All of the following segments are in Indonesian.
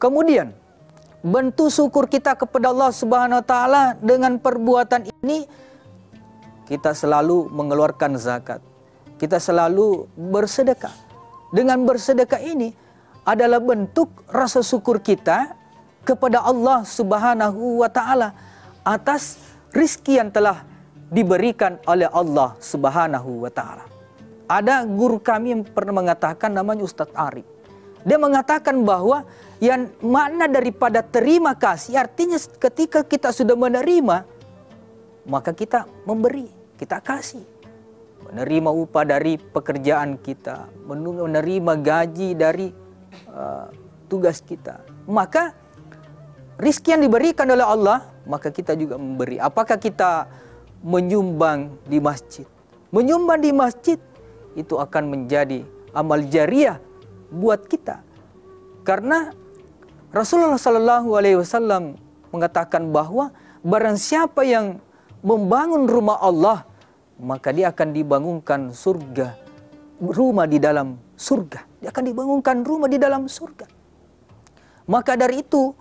Kemudian bentuk syukur kita kepada Allah Subhanahu wa taala dengan perbuatan ini, kita selalu mengeluarkan zakat. Kita selalu bersedekah. Dengan bersedekah ini adalah bentuk rasa syukur kita kepada Allah Subhanahu wa taala atas rizki yang telah diberikan oleh Allah Subhanahu wa taala. Ada guru kami yang pernah mengatakan, namanya Ustadz Arif. Dia mengatakan bahwa yang makna daripada terima kasih artinya ketika kita sudah menerima, maka kita memberi, kita kasih. Menerima upah dari pekerjaan kita, menerima gaji dari tugas kita. Maka rizki yang diberikan oleh Allah, maka kita juga memberi. Apakah kita menyumbang di masjid? Menyumbang di masjid itu akan menjadi amal jariah buat kita. Karena Rasulullah SAW mengatakan bahwa barang siapa yang membangun rumah Allah, maka dia akan dibangunkan surga, rumah di dalam surga. Dia akan dibangunkan rumah di dalam surga. Maka dari itu,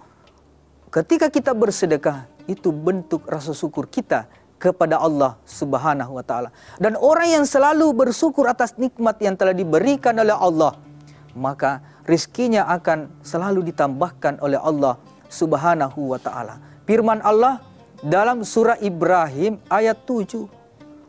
ketika kita bersedekah, itu bentuk rasa syukur kita kepada Allah Subhanahu wa taala. Dan orang yang selalu bersyukur atas nikmat yang telah diberikan oleh Allah, maka rizkinya akan selalu ditambahkan oleh Allah Subhanahu wa taala. Firman Allah dalam surah Ibrahim ayat 7,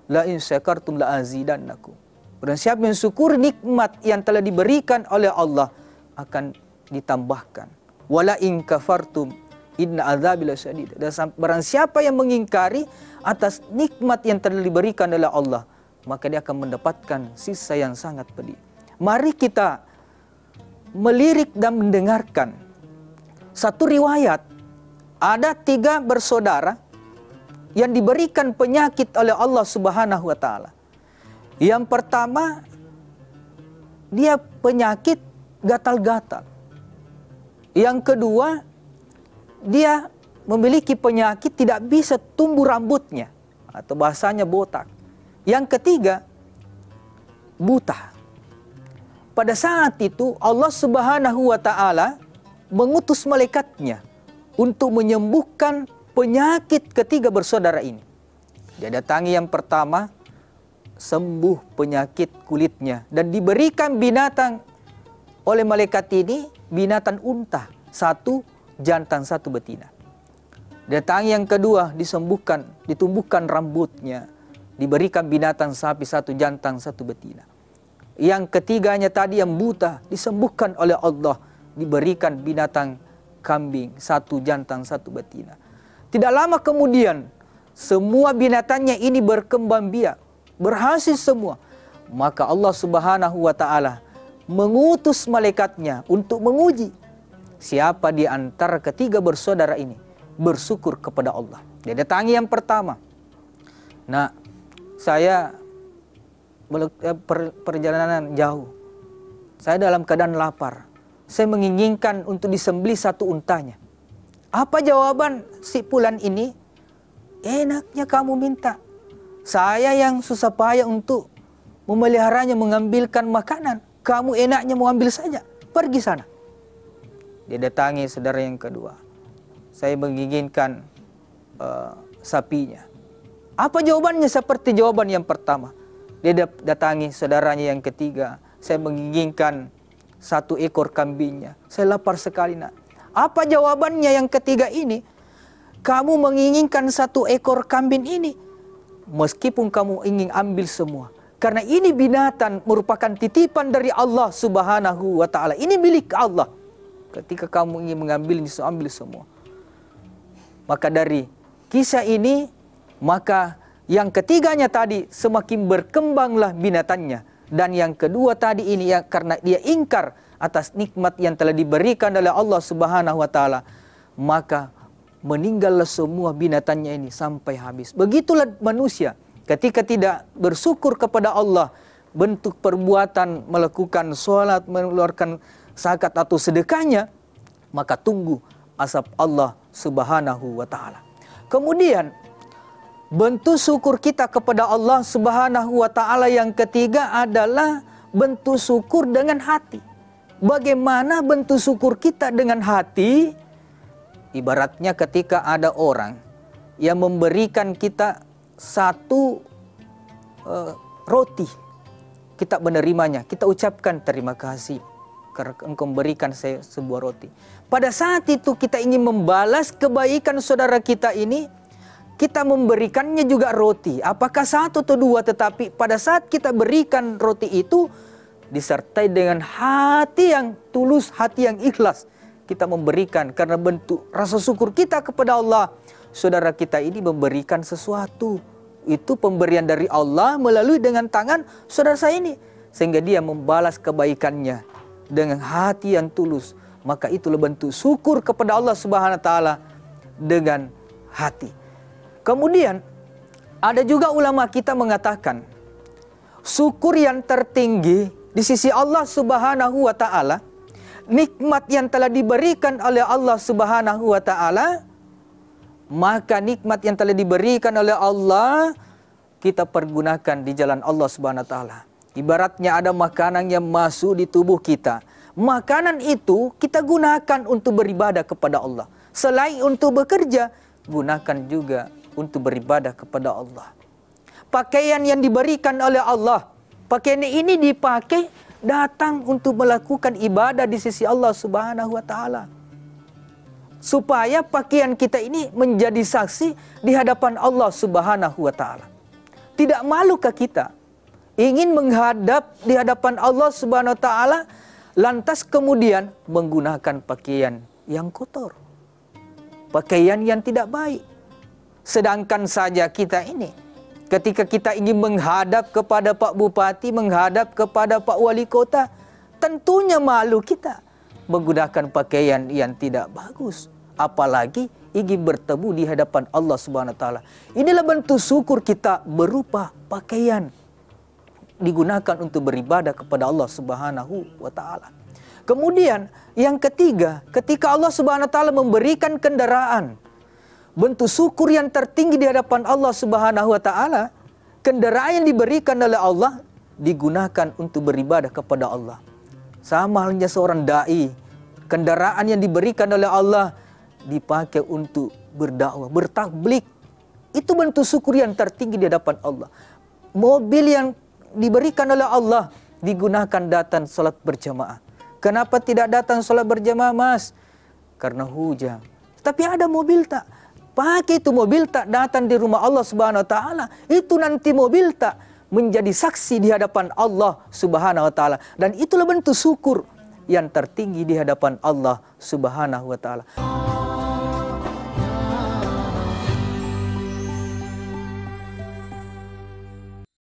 la in syakartum la azidannakum. Dan siapa yang syukur nikmat yang telah diberikan oleh Allah akan ditambahkan. Wala in kafartum inna adzabi lasyadid. Dan barang siapa yang mengingkari atas nikmat yang telah diberikan oleh Allah, maka dia akan mendapatkan sisa yang sangat pedih. Mari kita melirik dan mendengarkan satu riwayat. Ada 3 bersaudara yang diberikan penyakit oleh Allah Subhanahu wa taala. Yang pertama, dia penyakit gatal-gatal. Yang kedua, dia memiliki penyakit tidak bisa tumbuh rambutnya, atau bahasanya botak. Yang ketiga, buta. Pada saat itu Allah Subhanahu wa taala mengutus malaikatnya untuk menyembuhkan penyakit ketiga bersaudara ini. Dia datangi yang pertama, sembuh penyakit kulitnya, dan diberikan binatang oleh malaikat ini, binatang unta, 1 jantan 1 betina. Datangi yang kedua, disembuhkan, ditumbuhkan rambutnya, diberikan binatang sapi 1 jantan 1 betina. Yang ketiganya tadi yang buta, disembuhkan oleh Allah, diberikan binatang kambing 1 jantan 1 betina. Tidak lama kemudian semua binatangnya ini berkembang biak, berhasil semua. Maka Allah Subhanahu wa taala mengutus malaikatnya untuk menguji siapa di antara ketiga bersaudara ini bersyukur kepada Allah. Dia datangi yang pertama. Nah, saya perjalanan jauh. Saya dalam keadaan lapar. Saya menginginkan untuk disembelih 1 untanya. Apa jawaban si fulan ini? Enaknya kamu minta. Saya yang susah payah untuk memeliharanya, mengambilkan makanan. Kamu enaknya mau ambil saja. Pergi sana. Dia datangi saudara yang kedua. Saya menginginkan sapinya. Apa jawabannya seperti jawaban yang pertama? Dia datangi saudaranya yang ketiga. Saya menginginkan 1 ekor kambingnya. Saya lapar sekali, nak. Apa jawabannya yang ketiga ini? Kamu menginginkan 1 ekor kambing ini, meskipun kamu ingin ambil semua. Karena ini binatang merupakan titipan dari Allah Subhanahu wa taala. Ini milik Allah. Ketika kamu ingin mengambilnya, ambil semua. Maka dari kisah ini, maka yang ketiganya tadi semakin berkembanglah binatangnya. Dan yang kedua tadi ini, ya, karena dia ingkar atas nikmat yang telah diberikan oleh Allah Subhanahu wa taala, maka meninggallah semua binatangnya ini sampai habis. Begitulah manusia ketika tidak bersyukur kepada Allah, bentuk perbuatan melakukan sholat, mengeluarkan zakat atau sedekahnya, maka tunggu azab Allah Subhanahu wa taala. Kemudian bentuk syukur kita kepada Allah Subhanahu wa taala yang ketiga adalah bentuk syukur dengan hati. Bagaimana bentuk syukur kita dengan hati? Ibaratnya ketika ada orang yang memberikan kita satu roti, kita menerimanya, kita ucapkan terima kasih karena engkau memberikan saya sebuah roti. Pada saat itu kita ingin membalas kebaikan saudara kita ini, kita memberikannya juga roti. Apakah satu atau dua, tetapi pada saat kita berikan roti itu disertai dengan hati yang tulus, hati yang ikhlas. Kita memberikan karena bentuk rasa syukur kita kepada Allah. Saudara kita ini memberikan sesuatu. Itu pemberian dari Allah melalui dengan tangan saudara saya ini. Sehingga dia membalas kebaikannya dengan hati yang tulus. Maka itulah bentuk syukur kepada Allah Subhanahu wa taala dengan hati. Kemudian ada juga ulama kita mengatakan syukur yang tertinggi di sisi Allah Subhanahu wa taala, nikmat yang telah diberikan oleh Allah Subhanahu wa taala, maka nikmat yang telah diberikan oleh Allah kita pergunakan di jalan Allah Subhanahu wa taala. Ibaratnya ada makanan yang masuk di tubuh kita. Makanan itu kita gunakan untuk beribadah kepada Allah. Selain untuk bekerja, gunakan juga untuk beribadah kepada Allah. Pakaian yang diberikan oleh Allah, pakaian ini dipakai datang untuk melakukan ibadah di sisi Allah Subhanahu wa taala. Supaya pakaian kita ini menjadi saksi di hadapan Allah Subhanahu wa taala. Tidak malukah kita ingin menghadap di hadapan Allah Subhanahu wa taala, lantas kemudian menggunakan pakaian yang kotor, pakaian yang tidak baik? Sedangkan saja kita ini, ketika kita ingin menghadap kepada Pak Bupati, menghadap kepada Pak Wali Kota, tentunya malu kita menggunakan pakaian yang tidak bagus. Apalagi ingin bertemu di hadapan Allah Subhanahu wa taala. Inilah bentuk syukur kita berupa pakaian digunakan untuk beribadah kepada Allah Subhanahu wa taala. Kemudian yang ketiga, ketika Allah Subhanahu wa taala memberikan kendaraan, bentuk syukur yang tertinggi di hadapan Allah Subhanahu wa taala, kendaraan yang diberikan oleh Allah digunakan untuk beribadah kepada Allah. Sama halnya seorang dai, kendaraan yang diberikan oleh Allah dipakai untuk berdakwah, bertablik. Itu bentuk syukur yang tertinggi di hadapan Allah. Mobil yang diberikan oleh Allah digunakan datang salat berjamaah. Kenapa tidak datang salat berjamaah, Mas? Karena hujan. Tapi ada mobil tak? Pakai itu mobil tak datang di rumah Allah Subhanahu wa taala. Itu nanti mobil tak menjadi saksi di hadapan Allah Subhanahu wa taala. Dan itulah bentuk syukur yang tertinggi di hadapan Allah Subhanahu wa taala.